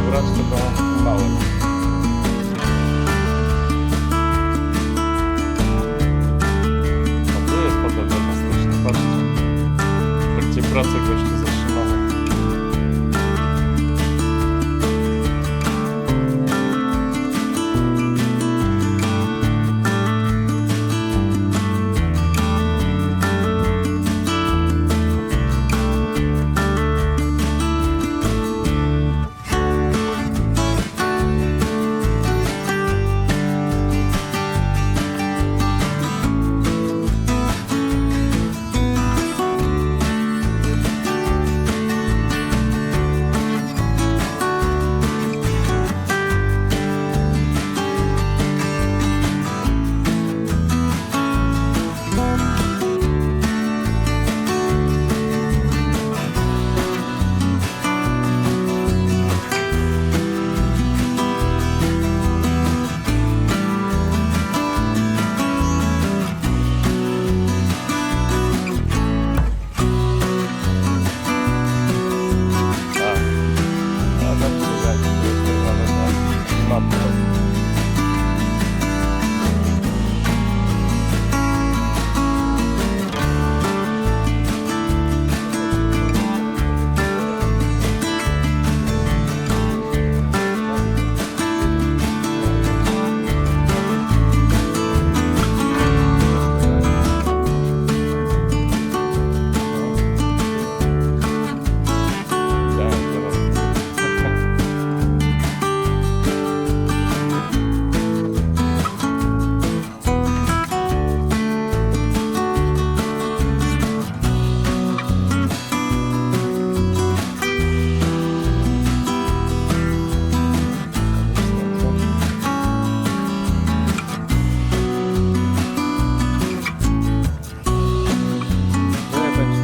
brać, tylko małe. A tu jest hotel fantastyczny, patrzcie. W trakcie pracy gościu zatrzymany.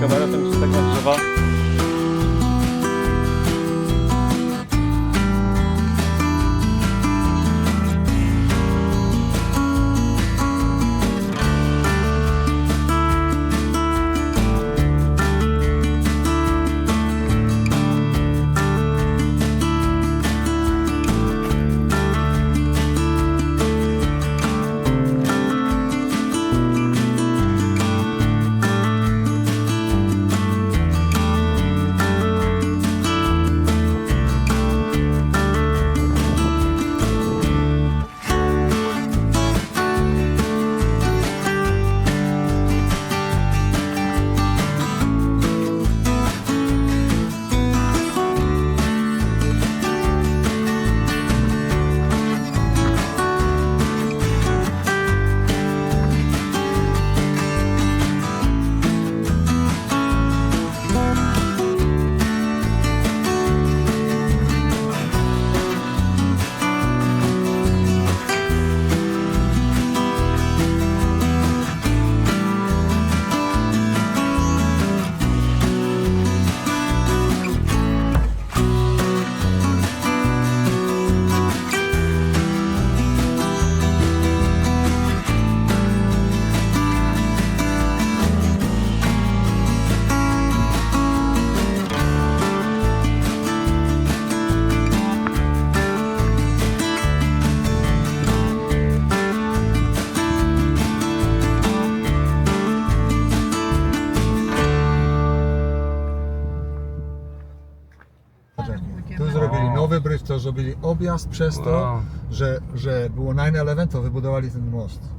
Kameretem się tak nagrzewa. Tu zrobili nowy bryż, to zrobili objazd przez to, że było 9/11, to wybudowali ten most.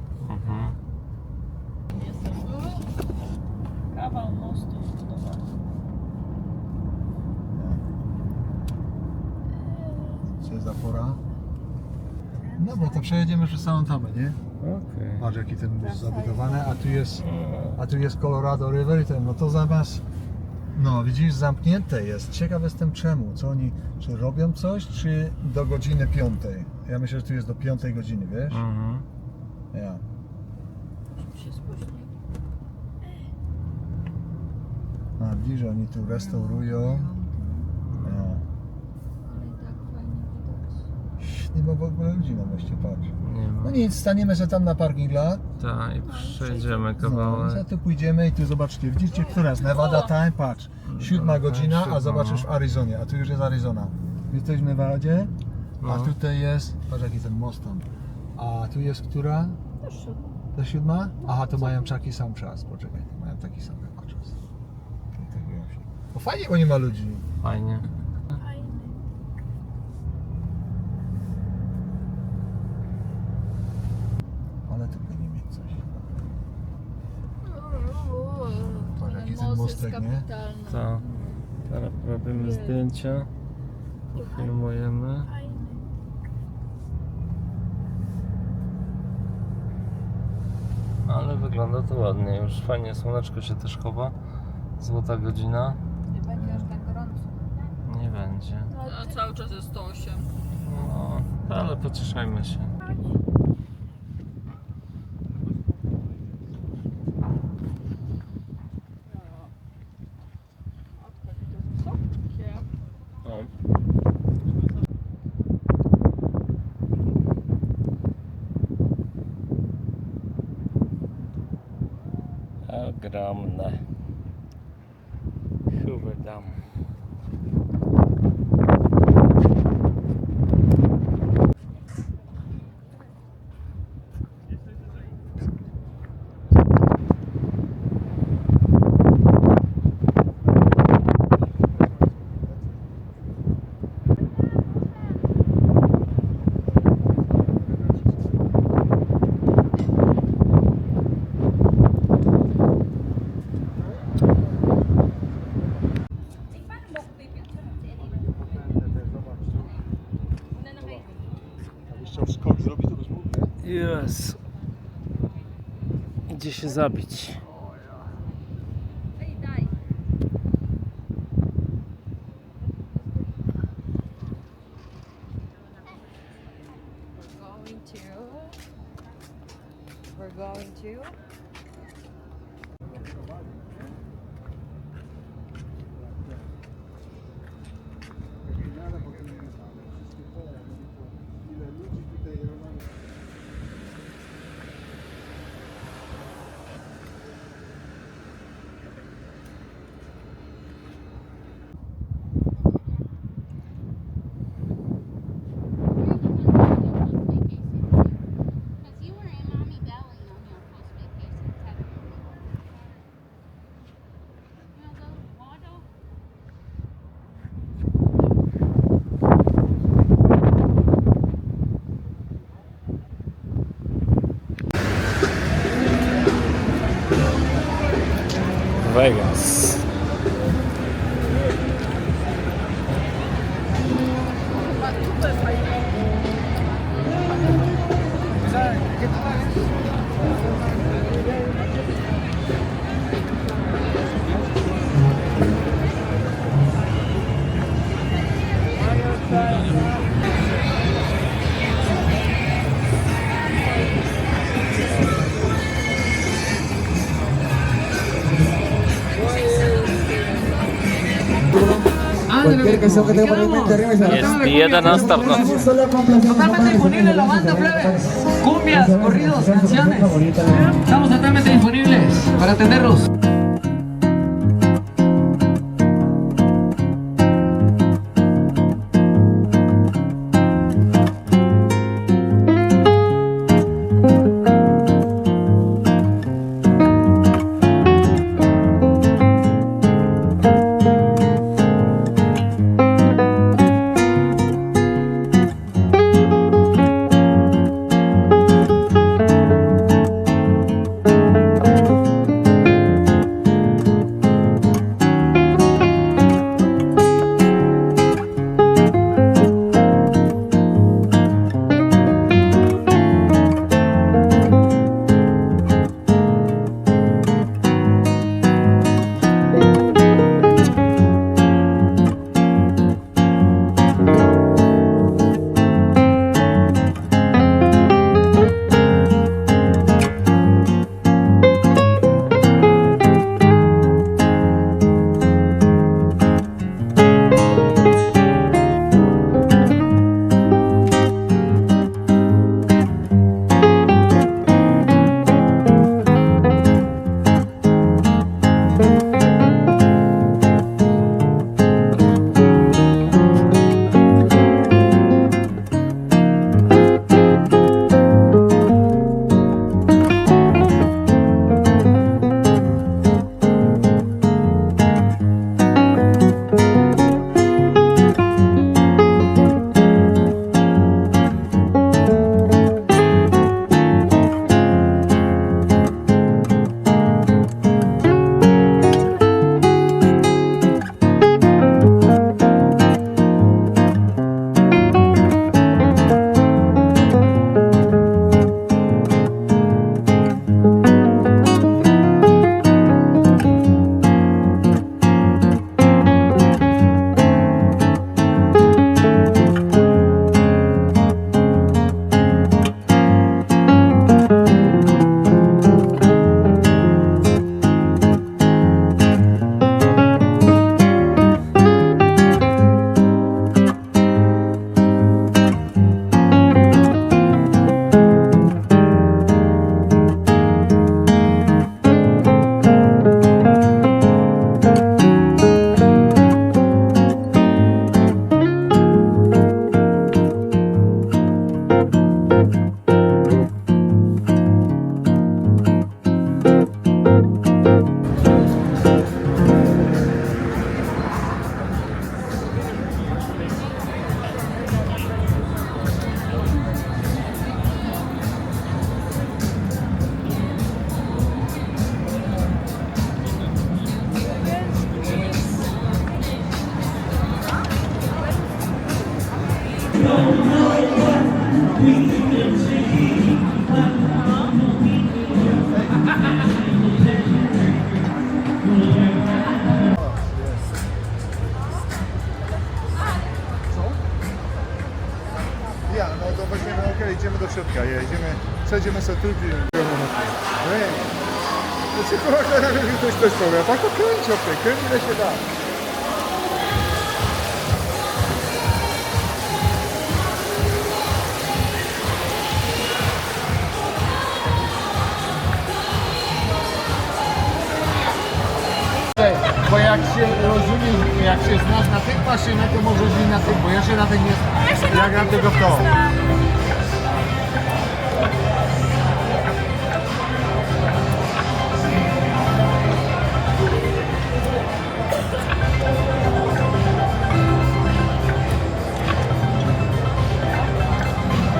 Kawał mostu wbudowany. Co jest za pora? Dobra, to przejedziemy przez całą tamę, nie? Okay. Patrz jaki ten most zabudowany, a tu jest Colorado River i ten, no to zamiast, no widzisz, zamknięte jest. Ciekaw jestem czemu, co oni, czy robią coś, czy do godziny 5. Ja myślę, że tu jest do 5 godziny, wiesz? Ja. Się spóźnili. A widzisz, że oni tu restaurują. Ja. Ale i tak fajnie widać. Nie ma w ogóle ludzi na mieście, patrz. Nie ma. No nic, staniemy się tam na parking lot. Tak, i przejdziemy No, kawałek. za tu pójdziemy i tu zobaczcie, widzicie, która jest Nevada time, patrz. 7 godzina, a zobaczysz w Arizonie, a tu już jest Arizona. Jesteśmy w wodzie, a No. tutaj jest, patrz jaki ten most tam. A tu jest która? To 7? Aha, to mają taki sam czas, poczekaj, mają taki sam chyba czas. Integują się. No fajnie, bo nie ma ludzi. Fajnie. Ale tu powinien mieć coś. Patrz jaki ten Most mostek, jest nie? kapitalny. To. Teraz robimy zdjęcia. Filmujemy. Ale wygląda to ładnie. Już fajnie, słoneczko się też chowa. Złota godzina. Nie będzie aż tak gorąco. Nie będzie. A cały czas jest 108. No, ale pocieszajmy się. O. Ogromne. Hoover Dam. Jakbyś chciał skok zrobić, to byś mógł, nie? Jest. Idzie się zabić. We're going to. Vegas. Cualquier canción que tenga por ahí en mente, arriba y se la Jest 11 w nocy. Totalmente disponible la banda plebe. Cumbias, corridos, canciones. Estamos totalmente disponibles para atenderlos. środka, przejdziemy sobie tylko i... Znaczy, kurwa, ktoś coś powie, tak to kręć, kręć ile się da. Bo jak się rozumiesz, jak się znasz na tych maszynach, to możesz i na tych, bo ja się na tych nie znam. Ja gram tylko w to.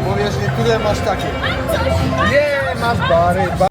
Bo wiesz, niektóre masz takie. Nie, masz bary.